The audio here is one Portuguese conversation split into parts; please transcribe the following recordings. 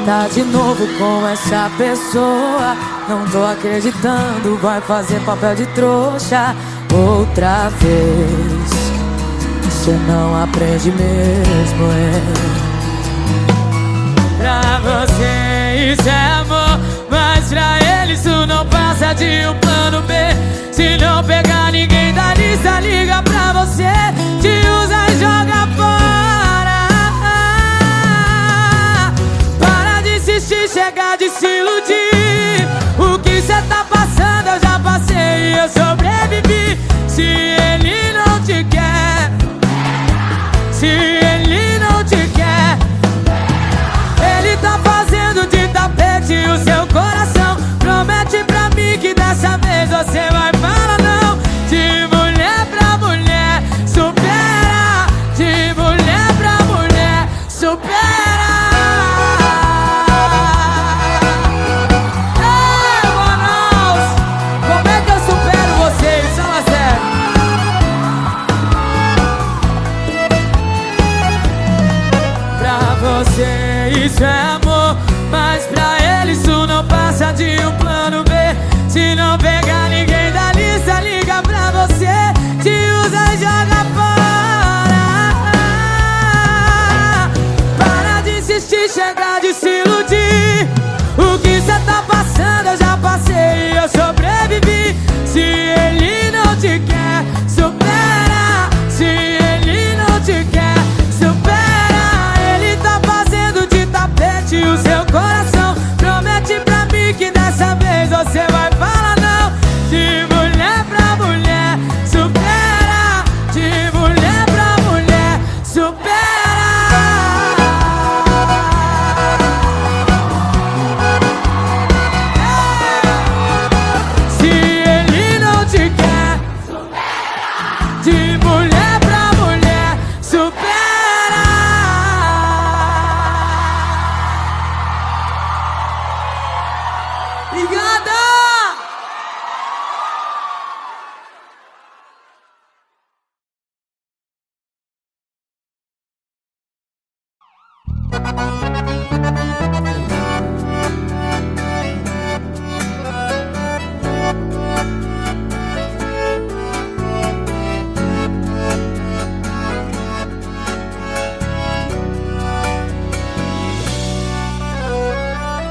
Tá de novo com essa pessoa, não tô acreditando, vai fazer papel de trouxa outra vez. Você não aprende mesmo, Pra você isso é amor, mas pra ele isso não passa de um plano B. Se não pegar ninguém da lista, liga pra você, te usa e joga fora. Para de insistir, chega de se iludir. O que cê tá passando eu já passei e eu sobrevivi. Se ele não te quer, se ele não te quer, ele tá fazendo de tapete o seu coração. Promete pra mim que dessa vez você vai falar não. De mulher pra mulher, supera. De mulher pra mulher, supera. Ei, Manaus, como é que eu supero vocês? Fala sério. Pra você isso é amor, mas pra ele isso não passa de um plano B. Se não pegar ninguém da lista, liga pra você, te usa e joga fora. Para de insistir, chega de se iludir. O que cê tá passando eu já passei e eu sobrevivi. Se ele não te quer, supera. Se ele não te quer, supera. Ele tá fazendo de tapete o seu coração. Promete pra mim que dessa vez você vai falar não. De mulher pra mulher, supera. De mulher pra mulher, supera. Se ele não te quer, supera. De mulher pra mulher, supera. Obrigada!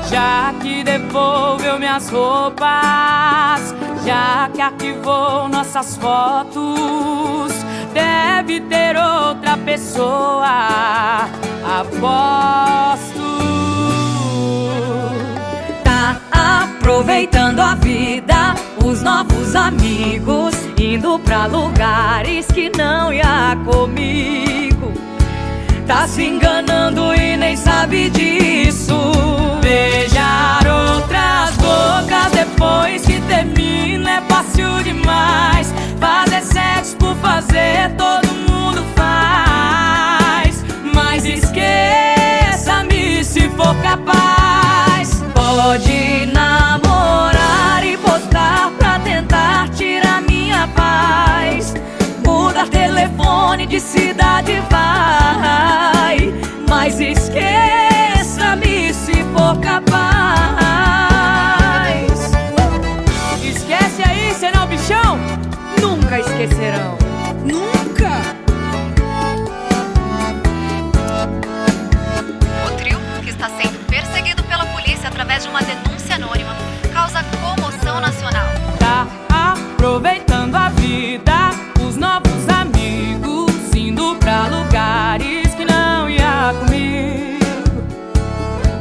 Já que devolveu minhas roupas, já que arquivou nossas fotos, deve ter outra pessoa, aposto. Tá aproveitando a vida, os novos amigos, indo pra lugares que não ia comigo. Tá se enganando e nem sabe disso. Beijar outras bocas depois que termina é fácil demais. Fazer sexo por fazer todo mundo faz. Mas esqueça-me se for capaz. Pode namorar e postar pra tentar tirar minha paz. Mudar telefone de cidade vai. Mas esqueça-me se for capaz. Esquece aí, senão bichão nunca esquecerão. Nunca! O trio, que está sendo perseguido pela polícia através de uma denúncia anônima, causa comoção nacional. Tá aproveitando a vida, os novos amigos, indo pra lugares que não ia comigo.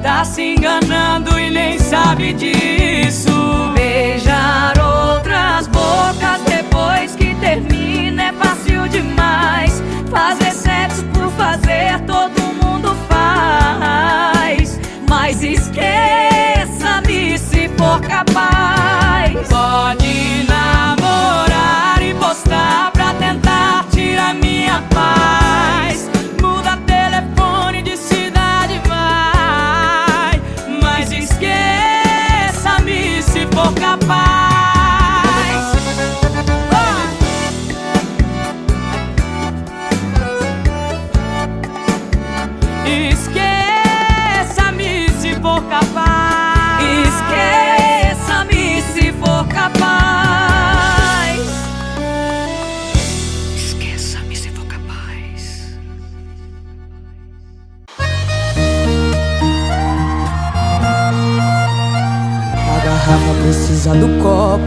Tá se enganando e nem sabe disso. Beijar outras bocas depois que termina é fácil demais. Fazer sexo por fazer todo mundo faz. Mas esqueça-me se for capaz. Pode namorar e postar pra tentar tirar minha paz. Muda telefone de cidade vai. Mas esqueça-me se for capaz. precisa do copo,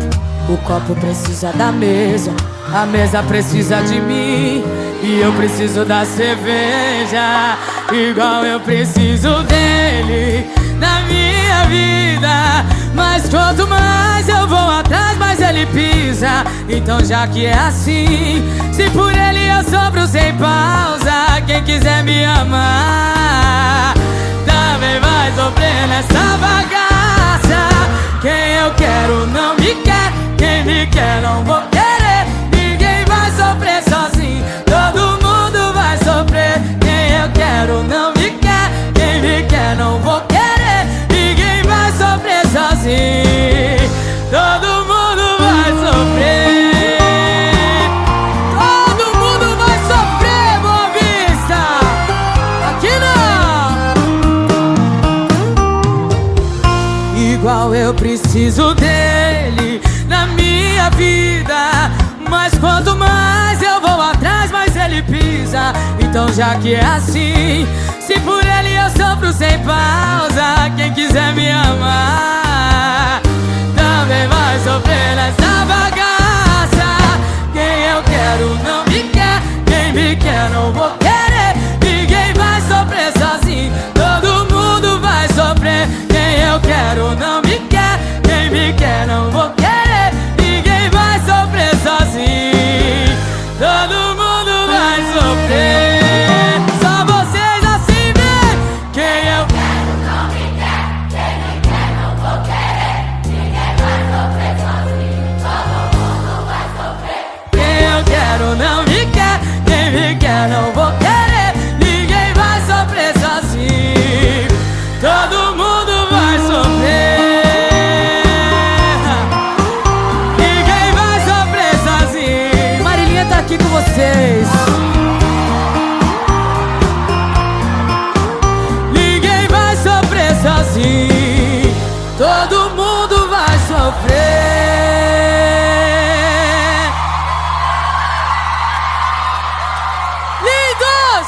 o copo precisa da mesa, a mesa precisa de mim e eu preciso da cerveja. Igual eu preciso dele na minha vida. Mas quanto mais eu vou atrás, mais ele pisa. Então já que é assim, se por ele eu sofro sem pausa, quem quiser me amar também vai sofrer nessa bagaça. Quem eu quero não me quer, quem me quer não vou querer. Ninguém vai sofrer sozinho, todo mundo vai sofrer. Quem eu quero não me quer, quem me quer não vou querer. Ninguém vai sofrer sozinho, todo mundo vai sofrer. Todo mundo vai sofrer, Boa Vista. Aqui não. Igual eu preciso dele na minha vida. Mas quanto mais eu vou atrás, mais ele pisa. Então já que é assim, se por ele eu sofro sem pausa, quem quiser me amar também vai sofrer nessa bagaça. Quem eu quero não me quer, quem me quer não vou querer. Ninguém vai sofrer sozinho, todo mundo vai sofrer. Quem eu quero não me quer, quem me quer não vou querer. Ninguém vai sofrer sozinho, todo mundo vai sofrer. Só vocês assim, vem. Quem eu quero não me quer, quem me quer não vou querer. Ninguém vai sofrer sozinho, todo mundo vai sofrer. Quem eu quero não me quer, quem me quer não vou querer. Ninguém vai sofrer sozinho, todo mundo vai sofrer. Ninguém vai sofrer sozinho. Marilinha tá aqui com vocês. Ninguém vai sofrer sozinho, todo mundo vai sofrer. Lindos!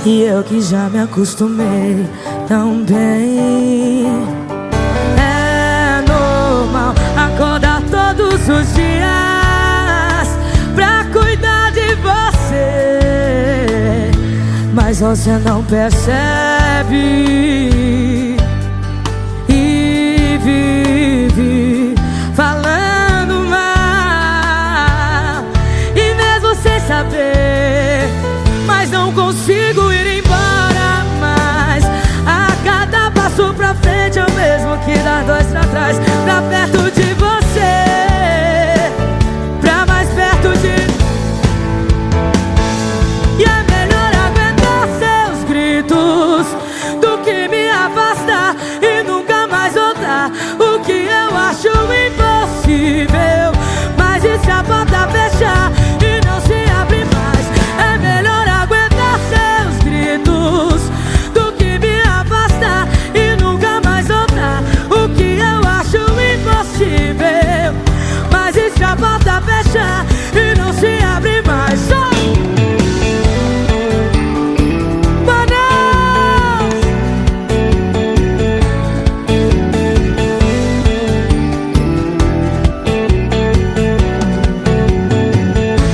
E eu que já me acostumei tão bem. É normal acordar todos os dias pra cuidar de você, mas você não percebe e vive falando mal. E mesmo sem saber, mas não consigo ir embora mais. A cada passo pra frente é o mesmo que dar dois pra trás. Pra perto de você, pra mais perto de... E é melhor aguentar seus gritos do que me afastar e nunca mais voltar. O que eu acho impossível, mas e se a porta fechar e não se abre mais? É melhor aguentar seus gritos do que me afastar e nunca mais voltar. O que eu acho impossível, mas e se a porta fechar e não se abre mais?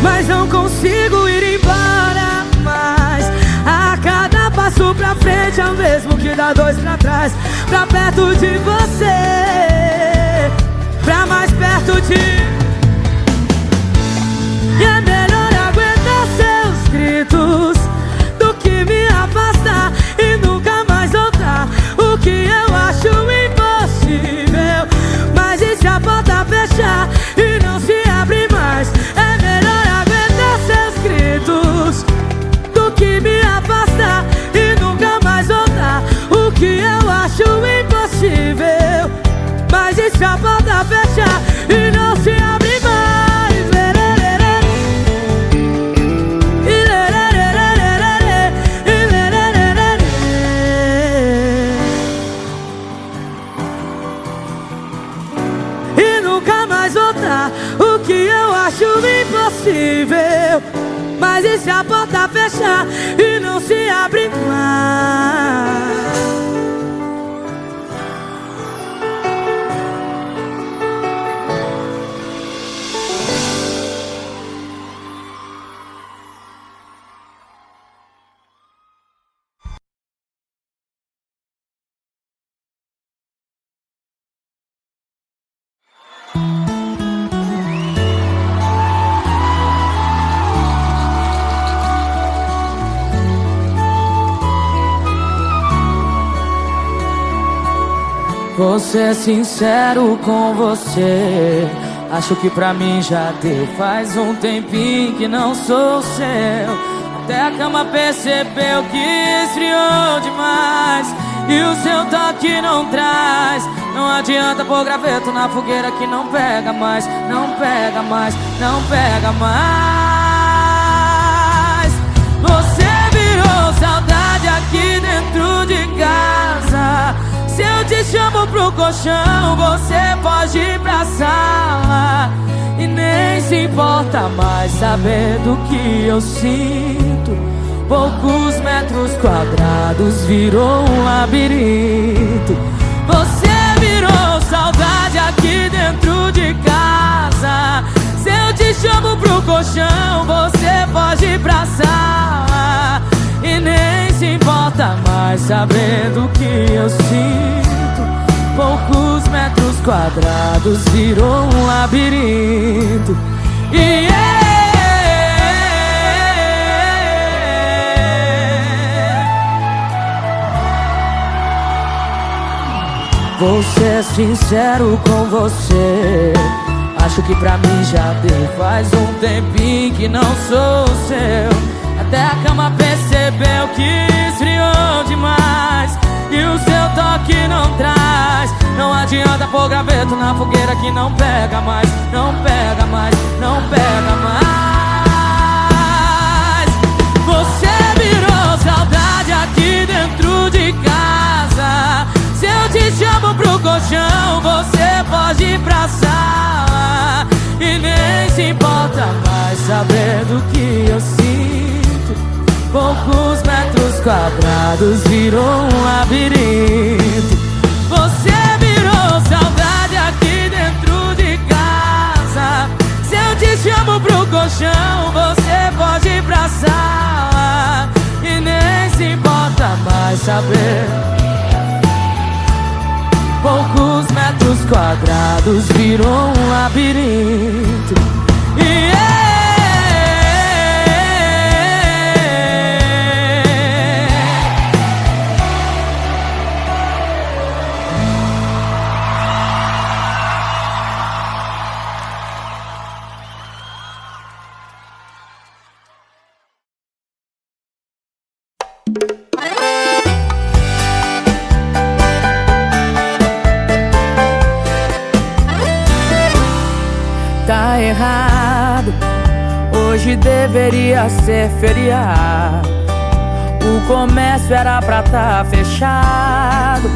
Mas não consigo ir embora mais. A cada passo pra frente é o mesmo que dá dois pra trás. Pra perto de você, pra mais perto de... E é melhor aguentar seus gritos do que me afastar e nunca mais voltar. O que eu acho impossível, mas e se a porta fechar e não se abre mais? É melhor aguentar seus gritos do que me afastar e nunca mais voltar. O que eu acho impossível, mas e se a porta fechar e não se abre? acho impossível, mas e se a porta fechar e não se abre mais? Vou ser sincero com você, acho que pra mim já deu. Faz um tempinho que não sou seu, até a cama percebeu que esfriou demais e o seu toque não traz. Não adianta pôr graveto na fogueira que não pega mais, não pega mais, não pega mais. Você virou saudade aqui dentro de casa. Se eu te chamo pro colchão, você pode ir pra sala e nem se importa mais saber do que eu sinto. Poucos metros quadrados virou um labirinto. Você virou saudade aqui dentro de casa. Se eu te chamo pro colchão, você pode ir pra sala e nem se importa mais saber do que eu sinto. Poucos metros quadrados virou um labirinto. Vou ser sincero com você, acho que pra mim já deu. Faz um tempinho que não sou seu, até a cama percebeu que esfriou demais e o seu toque não traz. Não adianta pôr graveto na fogueira que não pega mais, não pega mais, não pega mais. Você virou saudade aqui dentro de casa. Se eu te chamo pro colchão, você pode ir pra sala e nem se importa mais saber do que eu sinto. Poucos metros quadrados virou um labirinto. Você virou saudade aqui dentro de casa. Se eu te chamo pro colchão, você pode ir pra sala e nem se importa mais saber. Poucos metros quadrados virou um labirinto. Tá errado, hoje deveria ser feriado. O comércio era pra tá fechado.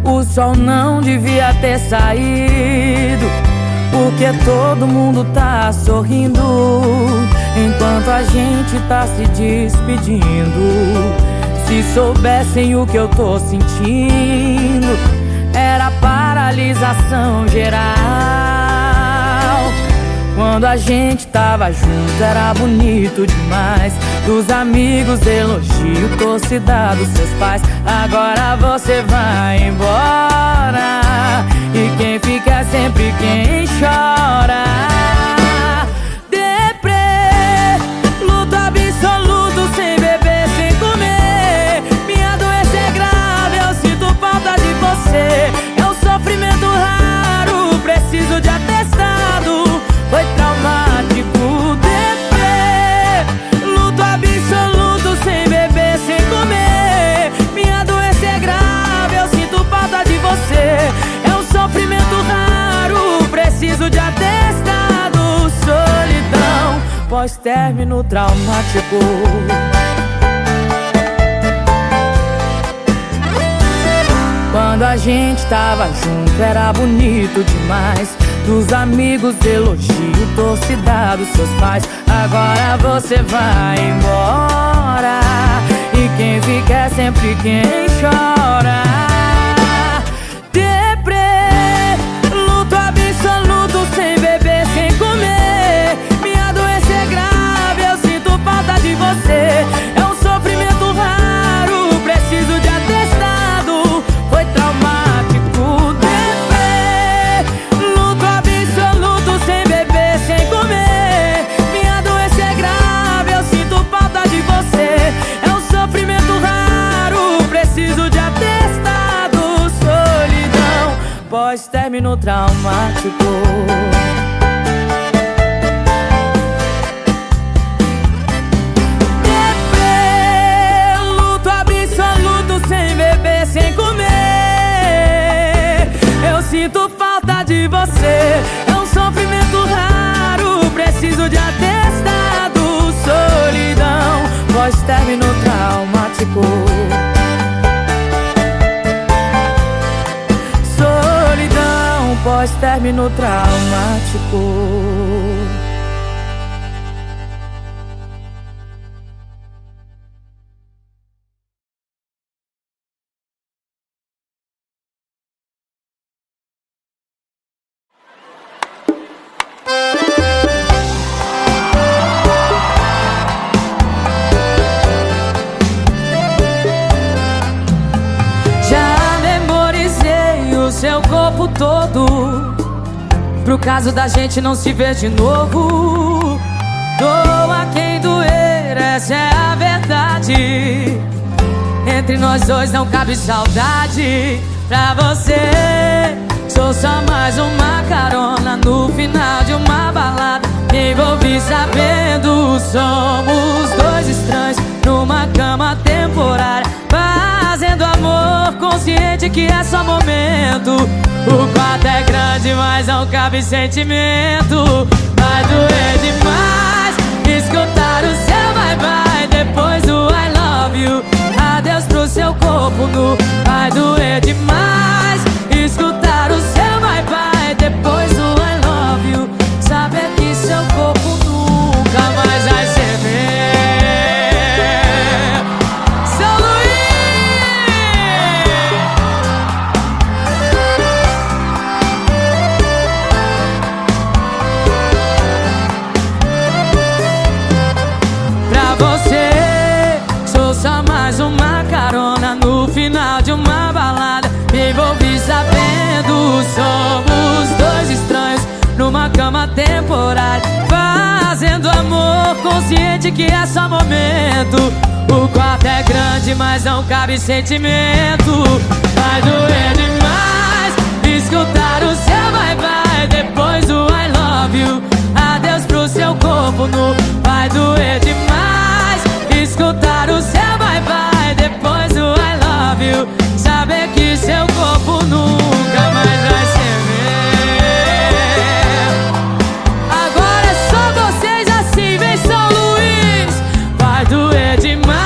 O sol não devia ter saído, porque todo mundo tá sorrindo enquanto a gente tá se despedindo. Se soubessem o que eu tô sentindo, era paralisação geral. Quando a gente tava junto era bonito demais. Dos amigos elogio, torcida dos seus pais. Agora você vai embora e quem fica é sempre quem chora. Deprê, luto absoluto, sem beber, sem comer. Minha doença é grave, eu sinto falta de você. É um sofrimento raro, preciso de atestado. Foi traumático. Deprê, luto absoluto, sem beber, sem comer. Minha doença é grave, eu sinto falta de você. É um sofrimento raro, preciso de atestado. Solidão, pós-término traumático. Quando a gente tava junto era bonito demais. dos amigos, elogio, torcida dos seus pais. Agora você vai embora e quem fica é sempre quem chora. Deprê, luto absoluto, sem beber, sem comer. Minha doença é grave, eu sinto falta de você. É um sofrimento raro, preciso de atestado, foi traumático. Deprê, luto absoluto, sem beber, sem comer. Minha doença é grave, eu sinto falta de você. É um sofrimento raro, preciso de atestado. Solidão, pós-término traumático. Sem comer, eu sinto falta de você. É um sofrimento raro, preciso de atestado. Solidão, pós-término traumático. Solidão, pós-término traumático. Seu corpo todo, pro caso da gente não se ver de novo. Doa quem doer, essa é a verdade. Entre nós dois não cabe saudade. Pra você, sou só mais uma carona no final de uma balada. Me envolvi sabendo, somos dois estranhos numa cama temporária, fazendo amor consciente que é só momento. O quarto é grande, mas não cabe sentimento. Vai doer demais escutar o seu bye-bye depois do I love you. Adeus pro seu corpo nu. Vai doer demais escutar o seu bye-bye depois do I love you. Saber que seu corpo nunca mais vai ser meu. Uma carona no final de uma balada. Me envolvi sabendo, somos dois estranhos numa cama temporária, fazendo amor consciente que é só momento. O quarto é grande, mas não cabe sentimento. Vai doer demais escutar o seu bye-bye depois do I love you. Adeus pro seu corpo nu. Vai doer demais escutar o seu bye-bye depois do I love you. Saber que seu corpo nunca mais vai ser meu. Agora é só vocês assim, vem São Luís. Vai doer demais.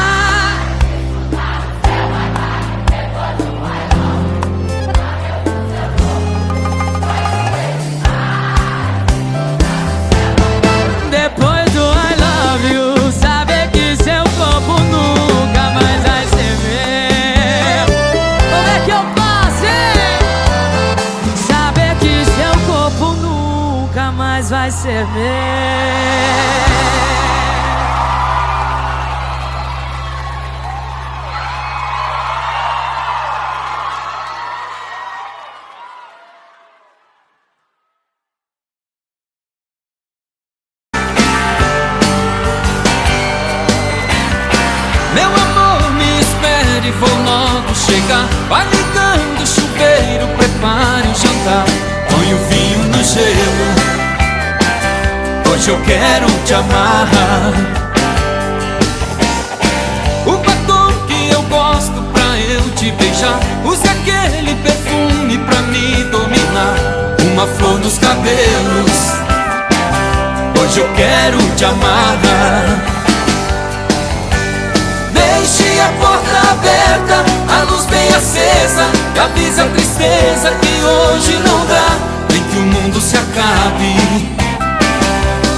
Depois do I love you, saber que seu corpo nunca mais vai ser meu. Como é que eu faço, hein? Saber que seu corpo nunca mais vai ser meu. Meu amor, me espere, vou logo chegar. Vai ligando o chuveiro, prepare o jantar. Põe o vinho no gelo, hoje eu quero te amarrar. O batom que eu gosto pra eu te beijar. Use aquele perfume pra me dominar. Uma flor nos cabelos, hoje eu quero te amarrar. Deixe a porta aberta, a luz bem acesa, e avise a tristeza que hoje não dá. Vem que o mundo se acabe.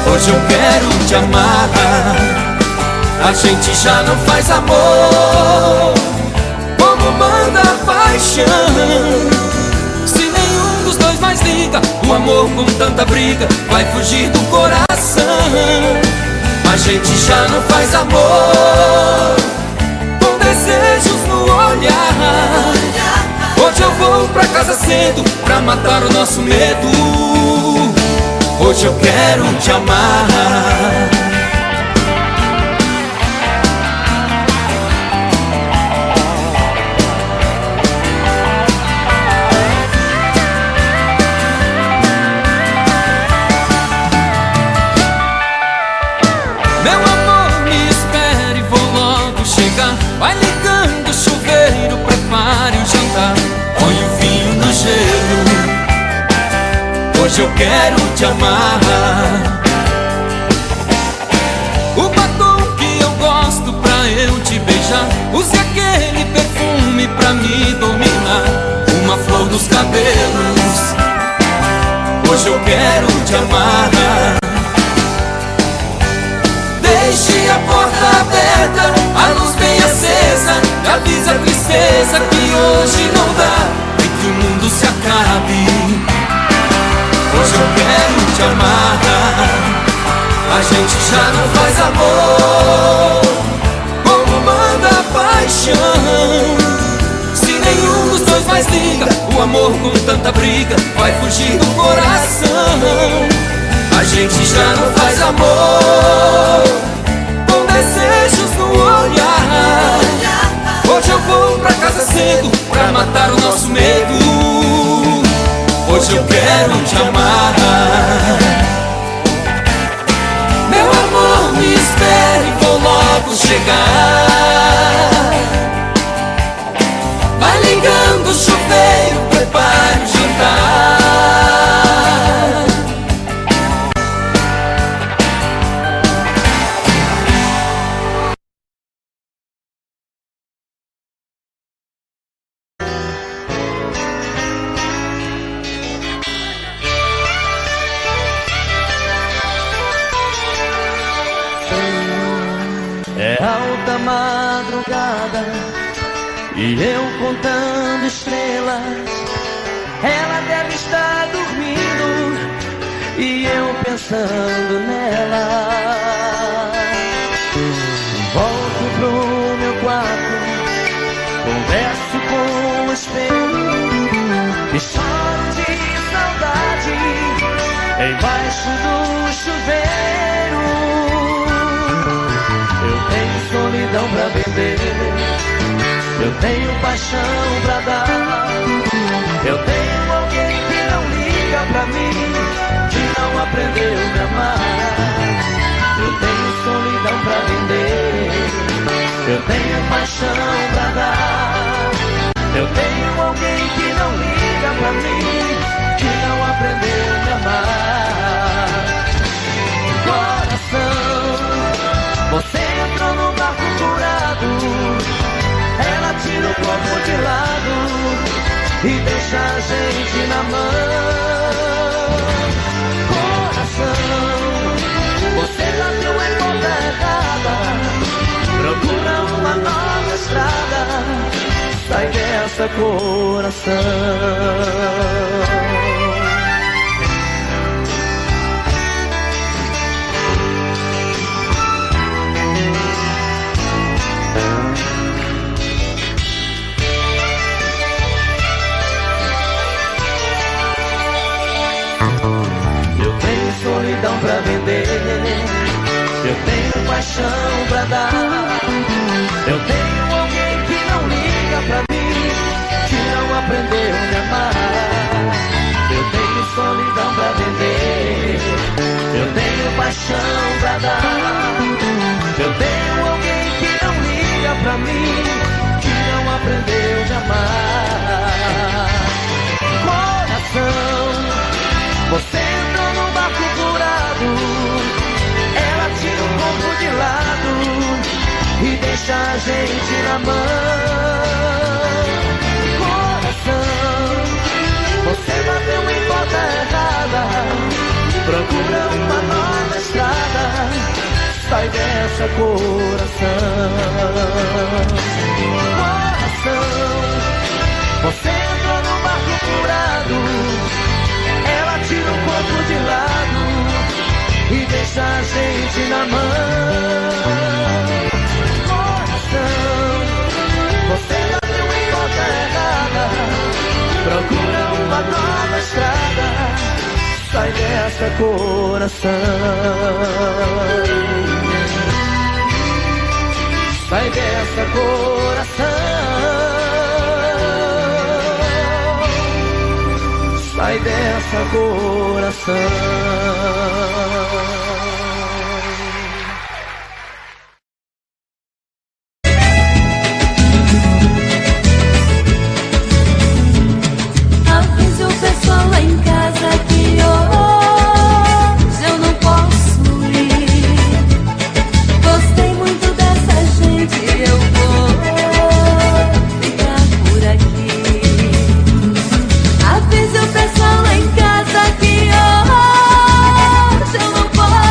Hoje eu quero te amar. A gente já não faz amor como manda a paixão. Se nenhum dos dois mais liga, o amor com tanta briga vai fugir do coração. A gente já não faz amor com desejos no olhar. Hoje eu vou pra casa cedo pra matar o nosso medo. Hoje eu quero te amar. Meu amor, me espere, vou logo chegar. Vai ligando o chuveiro, prepare o jantar. Põe o vinho no gelo. Hoje eu quero te amar. O batom que eu gosto pra eu te beijar. Use aquele perfume pra me dominar. Uma flor nos cabelos. Hoje eu quero te amar. Deixe a porta aberta, a luz bem acesa. Me avisa a tristeza que hoje não dá, nem que o mundo se acabe. Hoje eu quero te amar. A gente já não faz amor como manda a paixão. Se nenhum dos dois mais liga, o amor com tanta briga vai fugir do coração. A gente já não faz amor com desejos no olhar. Hoje eu vou pra casa cedo pra matar o nosso medo. Hoje eu quero te amar. Meu amor, me espere, vou logo chegar. Vai ligando o chuveiro, prepare o jantar. É alta madrugada e eu contando estrelas. Ela deve estar dormindo e eu pensando nela. Volto pro meu quarto, converso com o espelho e choro de saudade embaixo do chuveiro. Eu tenho solidão pra vender, eu tenho paixão pra dar. Eu tenho alguém que não liga pra mim, que não aprendeu a me amar. Eu tenho solidão pra vender, eu tenho paixão pra dar. Eu tenho alguém que não liga pra mim, que não aprendeu a me amar. Coração, você entrou no barco furado. Ela tira o corpo de lado e deixa a gente na mão. Coração, você bateu em porta errada. Procura uma nova estrada. Sai dessa, coração. Solidão pra vender, eu tenho paixão pra dar. Eu tenho alguém que não liga pra mim, que não aprendeu a me amar. Eu tenho solidão pra vender, eu tenho paixão pra dar. Eu tenho alguém que não liga pra mim, que não aprendeu a me amar. Coração, você entrou no barco furado. Ela tira o corpo de lado e deixa a gente na mão. Coração, você bateu em porta errada. procura uma nova estrada. Sai dessa, coração. Coração, você entrou no barco furado. Ela tira o corpo de lado e deixa a gente na mão. Coração, você bateu em porta errada. Procura uma nova estrada. Sai dessa, coração. Sai dessa, coração. Sai dessa, coração. Avise o pessoal lá em casa que hoje eu não posso ir. Gostei muito dessa gente, eu vou ficar por aqui. Avise o pessoal lá em casa que hoje eu não posso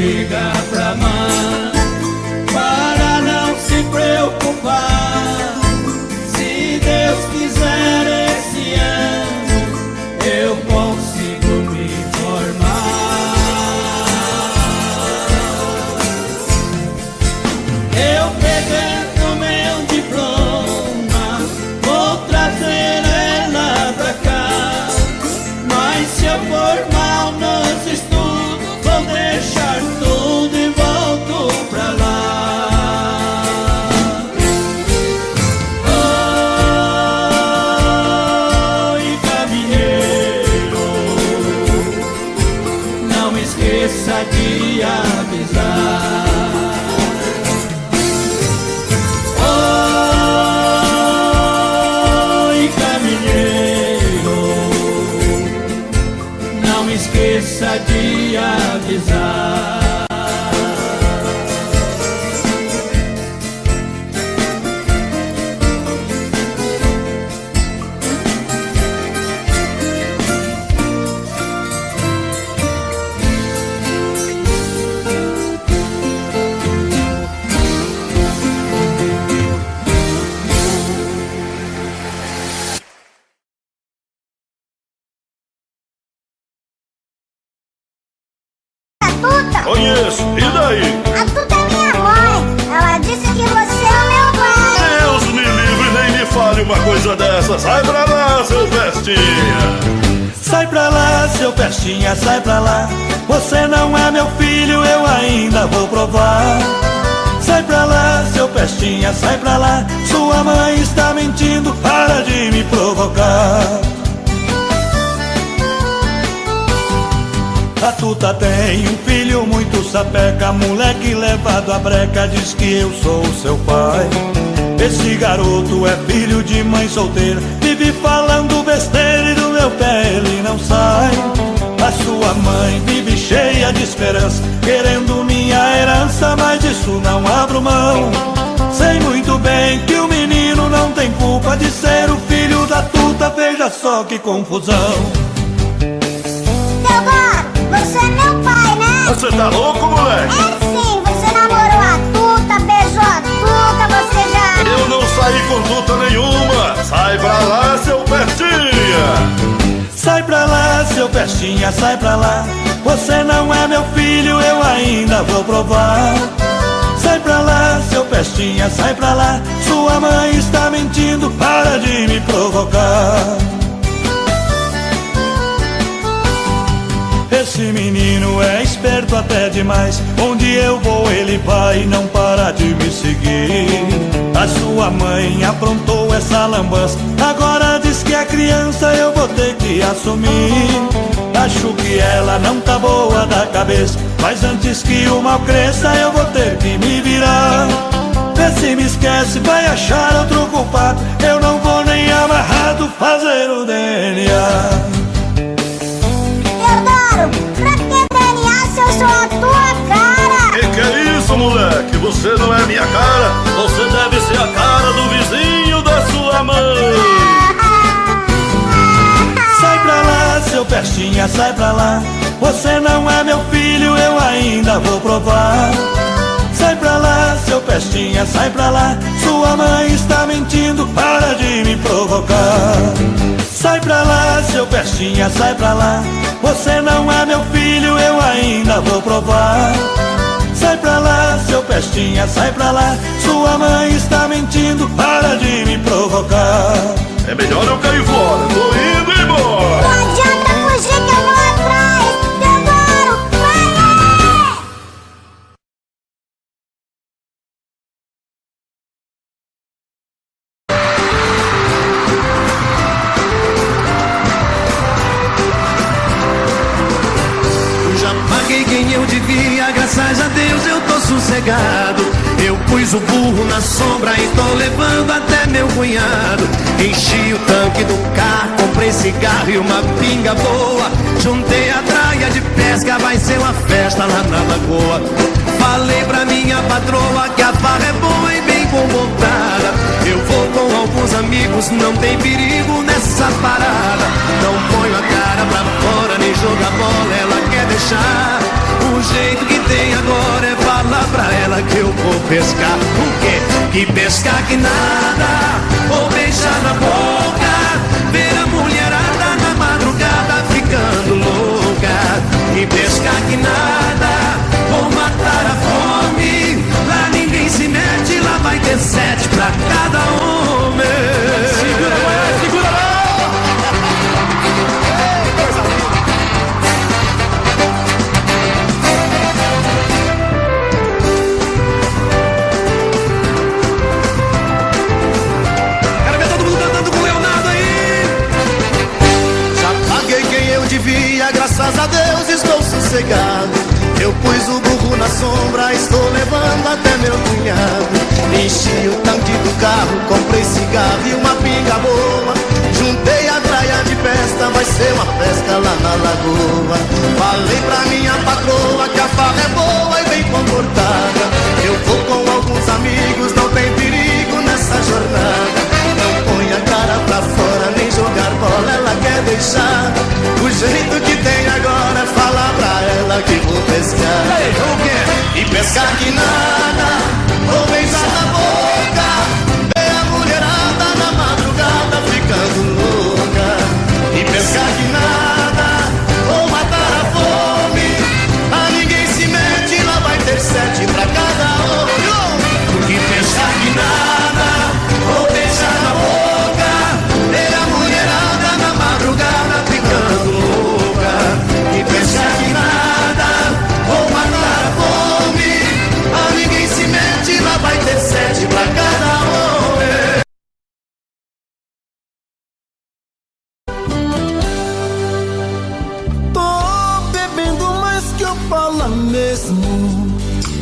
liga pra mãe para não se preocupar. Se Deus quiser esse ano eu consigo me formar. Eu pegando meu diploma vou trazer ela pra cá. Mas se eu for mal nos estudos vou deixar tudo e volto pra lá. Oi, caminheiro, não esqueça de avisar. Oi, caminheiro, não esqueça de avisar. Conheço, e daí? A Tuta é minha mãe. Ela disse que você é o meu pai. Deus me livre, nem me fale uma coisa dessa. Sai pra lá, seu pestinha. Sai pra lá, seu pestinha, sai pra lá. Você não é meu filho, eu ainda vou provar. Sai pra lá, seu pestinha, sai pra lá. Sua mãe está mentindo, para de me provocar. A Tuta tem um filho muito sapeca, moleque levado à breca, diz que eu sou seu pai. Esse garoto é filho de mãe solteira, vive falando besteira e do meu pé ele não sai. A sua mãe vive cheia de esperança, querendo minha herança, mas disso não abro mão. Sei muito bem que o menino não tem culpa de ser o filho da Tuta, veja só que confusão. Você é meu pai, né? Você tá louco, moleque? É sim, você namorou a Tuta, beijou a Tuta, você já... Eu não saí com Tuta nenhuma. Sai pra lá, seu pestinha. Sai pra lá, seu pestinha, sai pra lá. Você não é meu filho, eu ainda vou provar. Sai pra lá, seu pestinha, sai pra lá. Sua mãe está mentindo, para de me provocar. Esse menino é esperto até demais. Onde eu vou ele vai e não para de me seguir. A sua mãe aprontou essa lambança, agora diz que é criança, eu vou ter que assumir. Acho que ela não tá boa da cabeça, mas antes que o mal cresça eu vou ter que me virar. Vê se me esquece, vai achar outro culpado. Eu não vou nem amarrado fazer o DNA. Pra que DNA se eu sou a tua cara? Que é isso, moleque? Você não é minha cara. Você deve ser a cara do vizinho da sua mãe. Sai pra lá, seu pestinha, sai pra lá. Você não é meu filho, eu ainda vou provar. Sai pra lá, seu pestinha, sai pra lá. Sua mãe está mentindo, para de me provocar. Sai pra lá, seu pestinha, sai pra lá. Você não é meu filho, eu ainda vou provar. Sai pra lá, seu pestinha, sai pra lá. Sua mãe está mentindo, para de me provocar. É melhor eu cair fora, tô indo embora. Não adianta fugir que eu vou atrás. Teodoro, vai! Quem eu devia, graças a Deus eu tô sossegado. Eu pus o burro na sombra e tô levando até meu cunhado. Enchi o tanque do carro, comprei cigarro e uma pinga boa. Juntei a traia de pesca, vai ser uma festa lá na lagoa. Falei pra minha patroa que a farra é boa e bem bom montada. Eu vou com alguns amigos, não tem perigo nessa parada. Não ponho a cara pra fora nem joga bola, ela quer deixar o jeito que tem agora. pescar. O quê? Que pescar que nada, vou beijar na boca, ver a mulherada na madrugada ficando louca. Que pescar que nada, vou matar a fome, lá ninguém se mete, lá vai ter 7 pra cada homem. Segura, mulher, segura lá! Graças a Deus estou sossegado. Eu pus o burro na sombra, estou levando até meu cunhado. Enchi o tanque do carro, comprei cigarro e uma pinga boa. Juntei a traia de festa, vai ser uma festa lá na lagoa. Falei pra minha patroa que a farra é boa e bem comportada. Eu vou com alguns amigos, não tem perigo nessa jornada. Não põe a cara pra fora, nem jogar bola, ela quer deixar. O jeito que tem agora, fala pra ela que vou pescar. E pescar que nada, vou beijar na boca, ver a mulherada na madrugada ficando louca. E pescar que nada, vou matar a fome, a ninguém se mete, lá vai ter 7 pra cada olho. E pescar que nada, vou beijar na boca, ver a mulherada na madrugada ficando louca. E pescar que nada, vou matar a fome, a ninguém se mete, lá vai ter 7 pra cada homem. Tô bebendo mais que eu falo mesmo.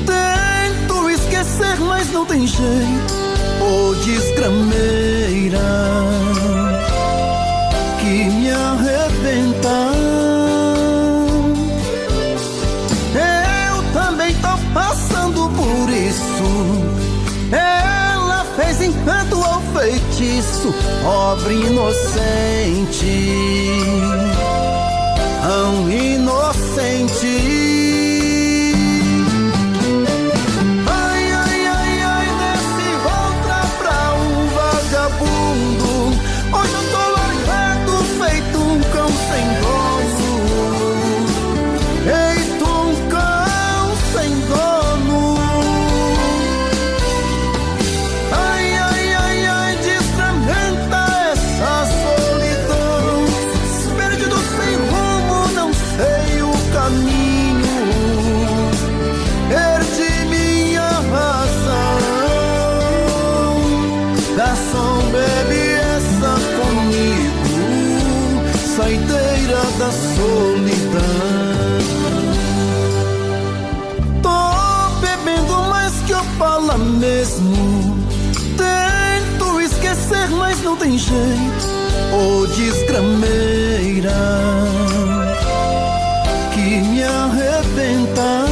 Tento esquecer, mas não tem jeito. Ô desgrameira que me arrebenta. Eu também tô passando por isso. Ela fez encanto ou feitiço, pobre inocente, tão inocente. Hoje eu tô largado, feito um cão sem gozo. Feito um cão sem dono. Ai, ai, ai, ai, destramenta essa solidão. Perdido sem rumo, não sei o caminho. Perdi minha razão. Garçom, bebe comigo, saideira da solidão. Tô bebendo mais que eu falo mesmo. Tento esquecer, mas não tem jeito. Ô desgrameira que me arrebenta.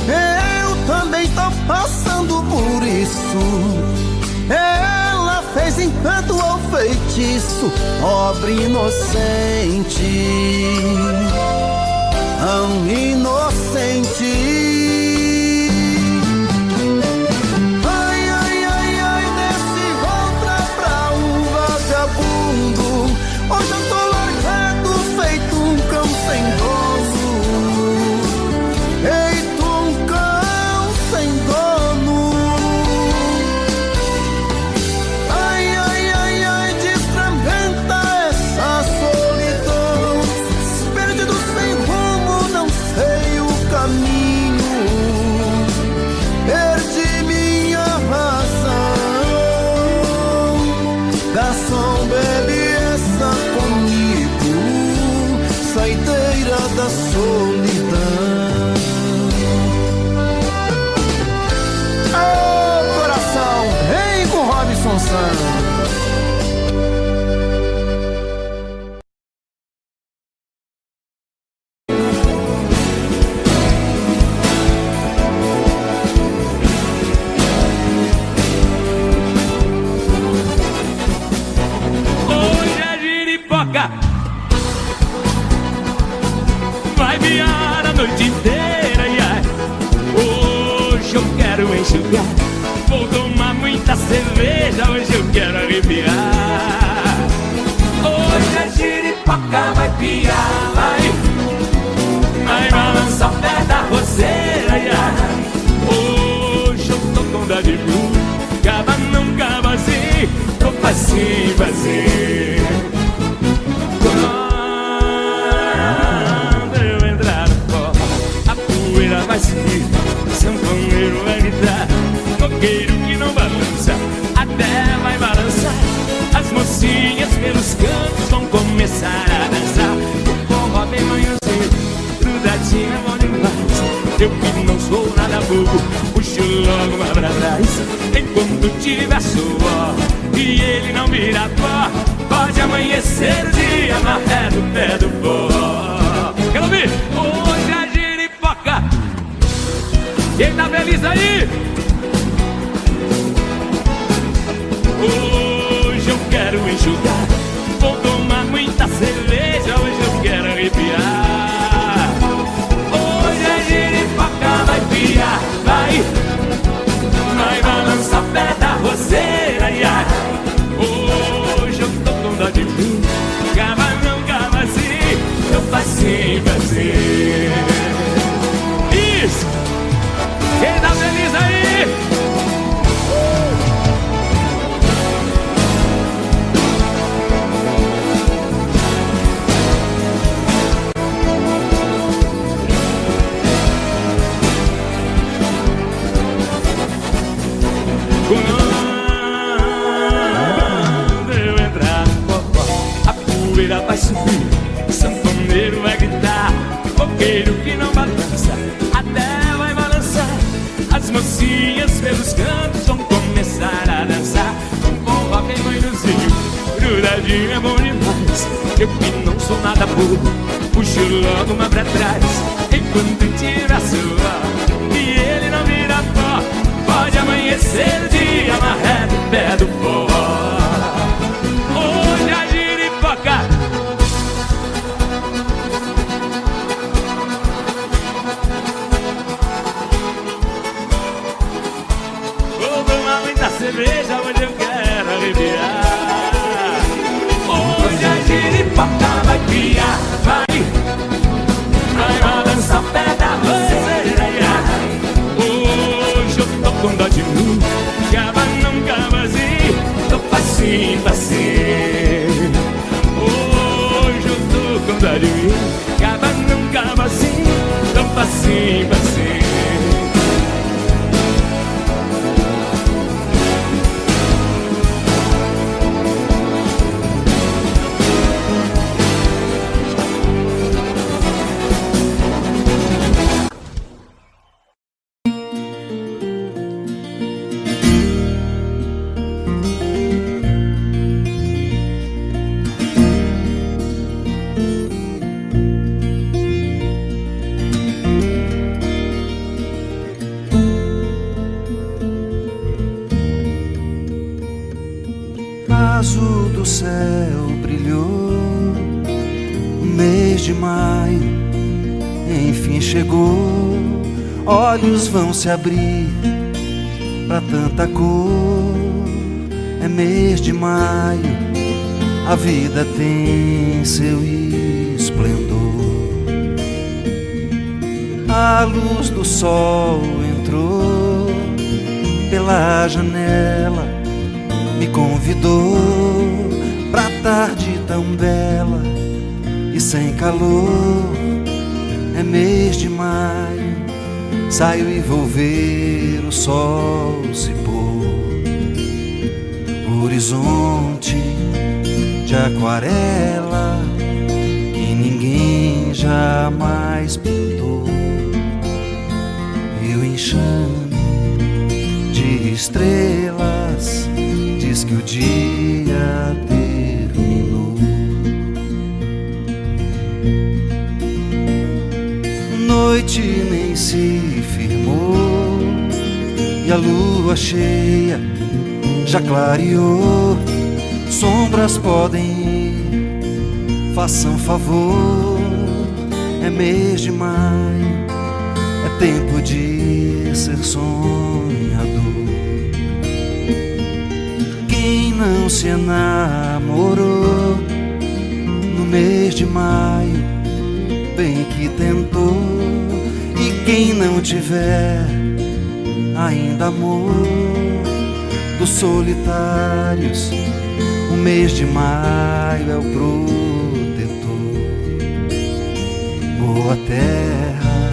Eu também tô passando por isso. Ela fez encanto ou feitiço, pobre inocente, tão inocente. Ai, ai, ai, ai, desse outra pra um vagabundo. Hoje eu tô largado, feito um cão sem gozo. Feito um cão sem dono. Perdi minha razão. Garçom, bebe essa comigo, saideira da solidão. Ô coração, vem com Robson Santos. Vai viar a noite inteira, yeah. enxugar. Vou tomar muita cerveja, hoje eu quero arrepiar. Hoje a giripoca vai piar, vai balançar o pé da roseira, hoje eu tô com dó de mim. Cava não cava assim, tô facinho, facinho. Quando eu entrar no copo, a poeira vai subir, sanfoneiro vai gritar, coqueiro que não balança, até vai balançar. As mocinhas pelos cantos vão começar a dançar. O forró bem manhãzinho, grudadinho é bom demais. Eu que não sou nada bobo, puxo logo mais pra trás. Enquanto tiver suor e ele não vira pó, pode amanhecer o dia na ré do pé do pó. Quero ouvir? Hoje a giripoca. Quem tá feliz aí? Hoje eu quero enxugar. Vou tomar muita cerveja, hoje eu quero arrepiar. Hoje a giripoca vai piar, vai balançar o pé da roseira, hoje eu tô com dó de mim. Cava não cava assim, eu facinho, facinho. Isso! Quem tá feliz aí? Quando eu entrar no popó, a poeira vai subir, sanfoneiro vai gritar, coqueiro que não balança, até vai balançar. As mocinhas pelos cantos vão começar a dançar. Um forró bem manhãzinho, grudadinho é bom demais. Eu que não sou nada bobo, puxo logo uma pra trás. Enquanto tira suor e ele não vira pó, pode amanhecer o dia na ré do pé do pó. Hoje a giripoca. Vou tomar muita cerveja, hoje eu quero arrepiar. Hoje a giripoca vai piar, vai balançar o pé da roseira. Hoje eu tô com dó de mim, cava não cava assim, tô facinho, facinho. Hoje eu tô com dó de mim, cava não cava assim, tô facinho, facinho. Azul do céu brilhou, o mês de maio enfim chegou. Olhos vão se abrir pra tanta cor. É mês de maio, a vida tem seu esplendor. A luz do sol entrou pela janela, me convidou pra tarde tão bela e sem calor. É mês de maio, saio e vou ver o sol se pôr. O horizonte de aquarela que ninguém jamais pintou. E o enxame de estrelas diz que o dia terminou. Noite nem se firmou e a lua cheia já clareou. Sombras podem ir, façam favor. É mês de maio, é tempo de ser sonhador. não se enamorou no mês de maio, bem que tentou. E quem não tiver ainda amor dos solitários, o mês de maio é o protetor. Boa terra,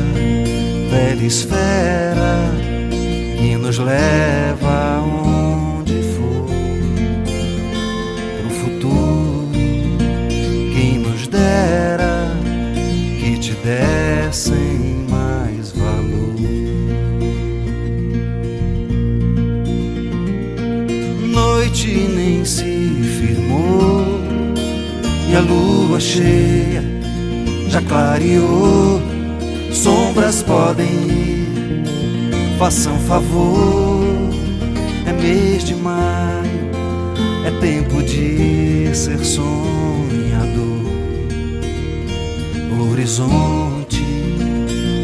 velha esfera, que nos leva aonde for. Pro futuro, quem nos dera que te dessem mais valor. Noite nem se firmou e a lua cheia já clareou. Sombras podem ir, façam favor. É mês de maio, é tempo de ser sonhador. Horizonte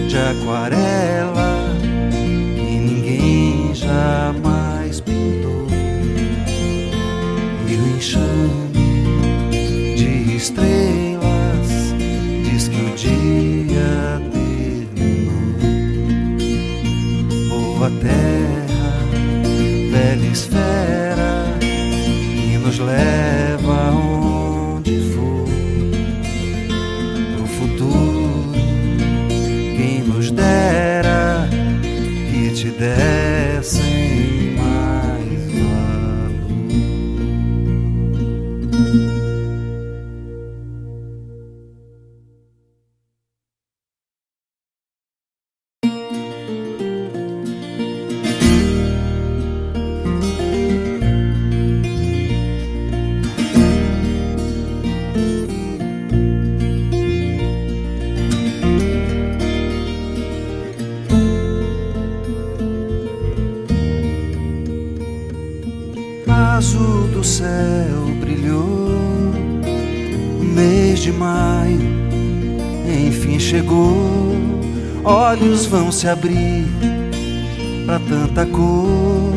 de aquarela que ninguém jamais pintou. E o enxame de estrelas diz que o dia terminou. Boa terra, velha esfera, que nos leva aonde for. Pro futuro, quem nos dera que te dessem mais valor. Azul do céu brilhou, o mês de maio enfim chegou. Olhos vão se abrir pra tanta cor.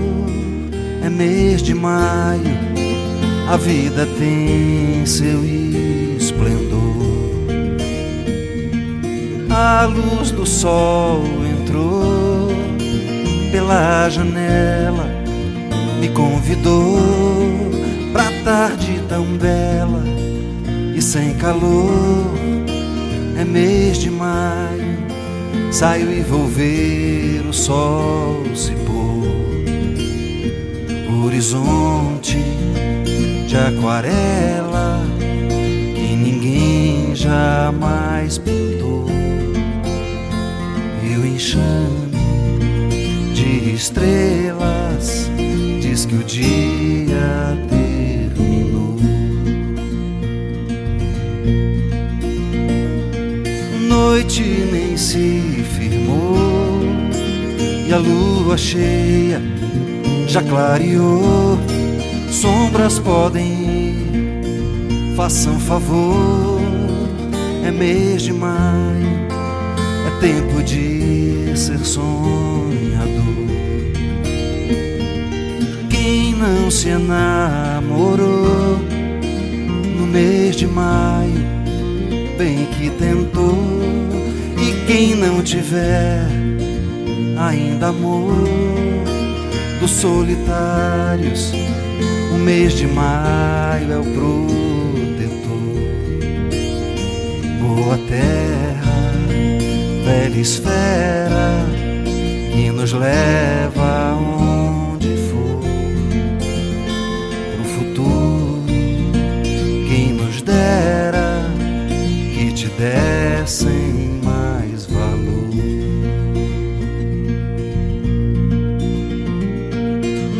É mês de maio, a vida tem seu esplendor. A luz do sol entrou pela janela, me convidou pra tarde tão bela e sem calor. É mês de maio, saio e vou ver o sol se pôr. Horizonte de aquarela que ninguém jamais pintou. E o enxame de estrelas diz que o dia terminou. Noite nem se firmou e a lua cheia já clareou. Sombras podem ir, façam favor. É mês de maio, é tempo de ser sonhador. Quem não se enamorou no mês de maio, bem que tentou. E quem não tiver ainda amor dos solitários, o mês de maio é o protetor. Boa terra, velha esfera, que nos leva aonde for. Pro futuro, quem nos dera que te dessem mais valor.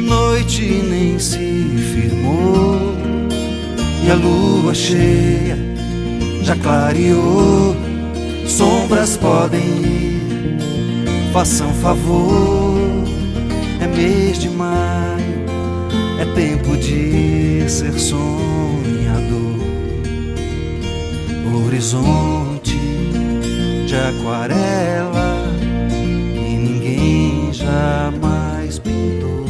Noite nem se firmou e a lua cheia já clareou. Sombras podem ir, façam favor. É mês de maio, é tempo de ser sonhador. Horizonte de aquarela que ninguém jamais pintou.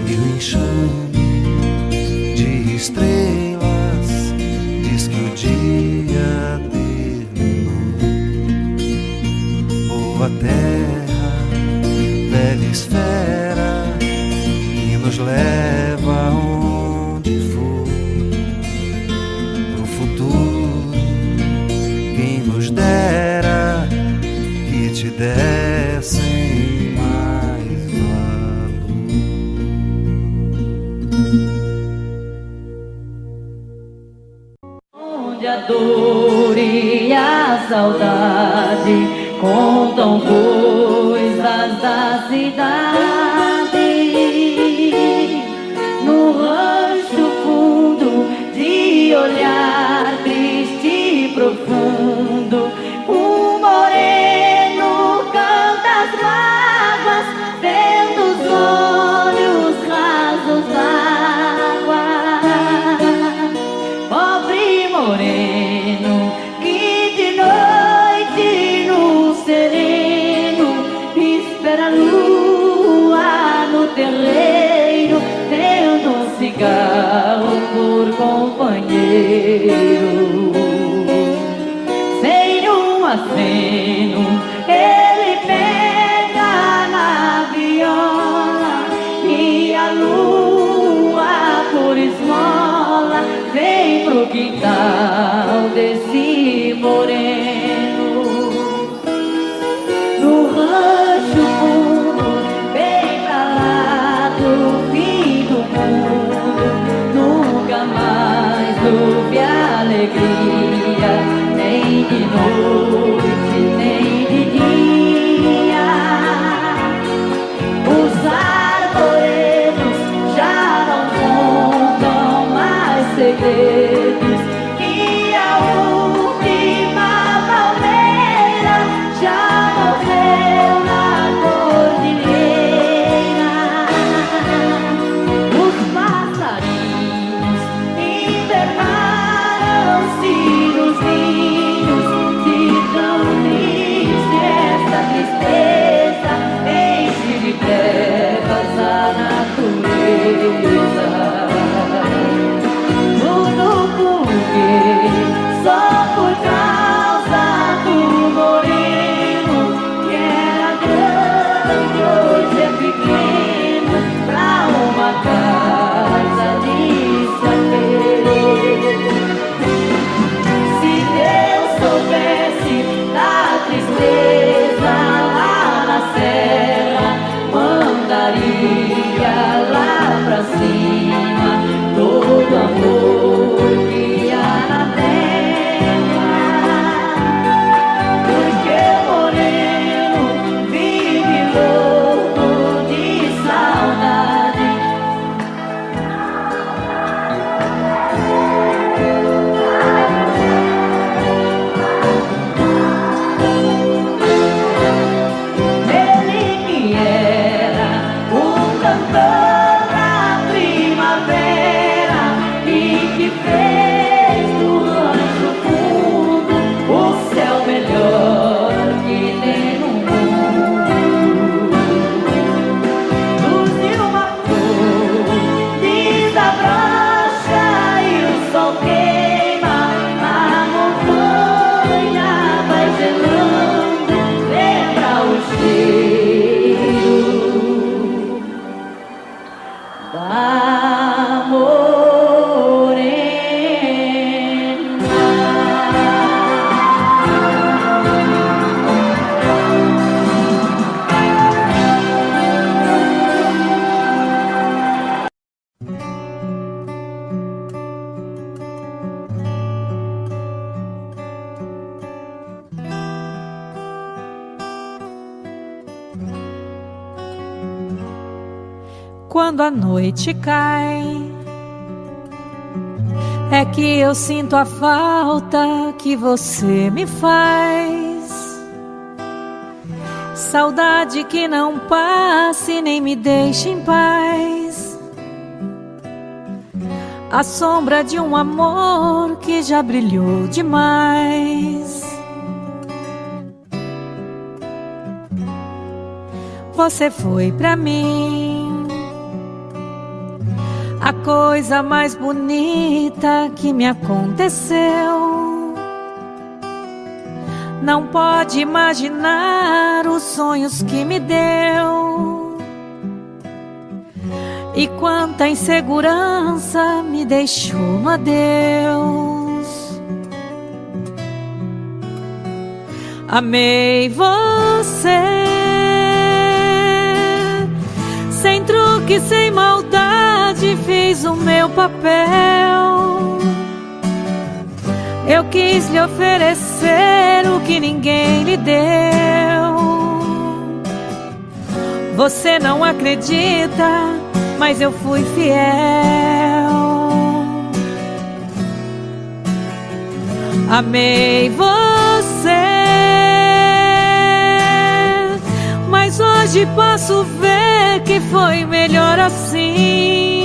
E o enxame nova terra, velha esfera que nos leva onde for. No futuro, quem nos dera que te dessem mais valor. Onde a dor e a saudade contam coisas da cidade, no rancho fundo de olhar triste e profundo, um moreno canta as mágoas, vendo os olhos rasos d'água. Pobre moreno que de noite no sereno espera a lua no terreiro, tendo um cigarro por companheiro. Sem um aceno ele pega na viola e a lua por esmola vem pro quintal desse moreno. No rancho fundo, bem pra lá do fim do mundo, nunca mais houve alegria, nem de noite, nem de dia. Os arvoredos já não contam mais segredos, e a última palmeira já morreu na cordilheira. Os passarinhos invernaram-se nos ninhos, de tão triste essa tristeza enche de trevas a natureza. Tudo porque só por causa do moreno, que era grande, hoje é pequeno, pra uma casa de saber. Se Deus soubesse da tristeza lá na serra, mandaria lá pra cima todo amor que há na terra. Porque o moreno vive louco de saudade. Ele que era um cantor da primavera e que fez do rancho fundo o céu melhor que tem no mundo. Luz de uma flor desabrocha e o sol queima, a montanha vai gelando, lembra o cheiro da morena. Quando a noite cai, é que eu sinto a falta que você me faz. Saudade que não passe nem me deixe em paz. A sombra de um amor que já brilhou demais. Você foi pra mim a coisa mais bonita que me aconteceu. não pode imaginar os sonhos que me deu. E quanta insegurança me deixou no adeus. Amei você, sem truque, sem maldade, fiz o meu papel. Eu quis lhe oferecer o que ninguém lhe deu. Você não acredita, mas eu fui fiel. Amei você, mas hoje posso ver que foi melhor assim.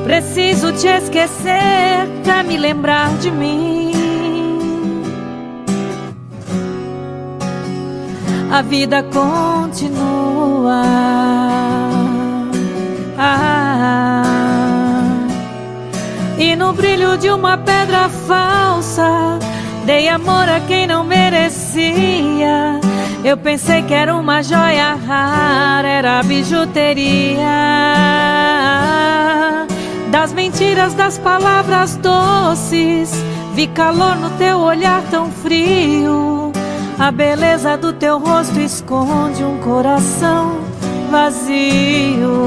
Preciso te esquecer pra me lembrar de mim. A vida continua. E no brilho de uma pedra falsa, dei amor a quem não merecia. Eu pensei que era uma joia rara, era bijuteria. Das mentiras, das palavras doces, vi calor no teu olhar tão frio. A beleza do teu rosto esconde um coração vazio.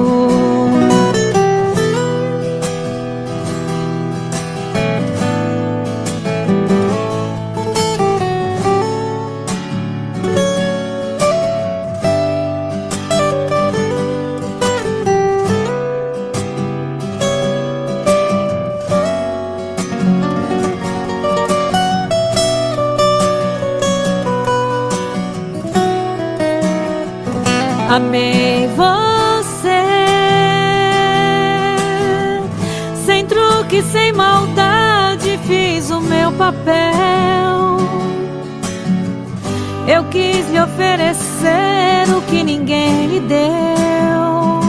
Amei você, sem truque, sem maldade, fiz o meu papel. Eu quis lhe oferecer o que ninguém lhe deu.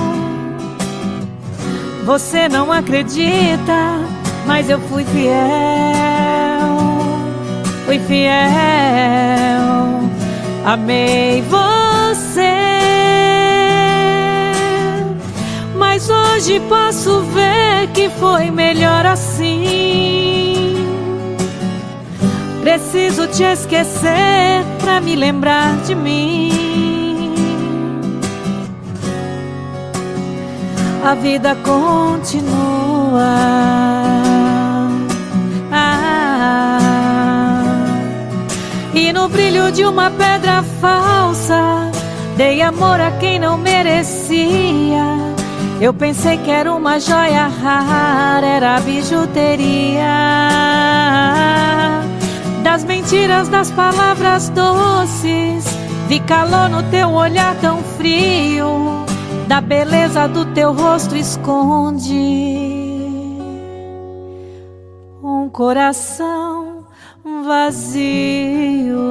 Você não acredita, mas eu fui fiel. Fui fiel. Amei você, mas hoje posso ver que foi melhor assim. Preciso te esquecer pra me lembrar de mim. A vida continua. E no brilho de uma pedra falsa, dei amor a quem não merecia. Eu pensei que era uma joia rara, era bijuteria. Das mentiras, das palavras doces, vi calor no teu olhar tão frio. Da beleza do teu rosto esconde um coração vazio.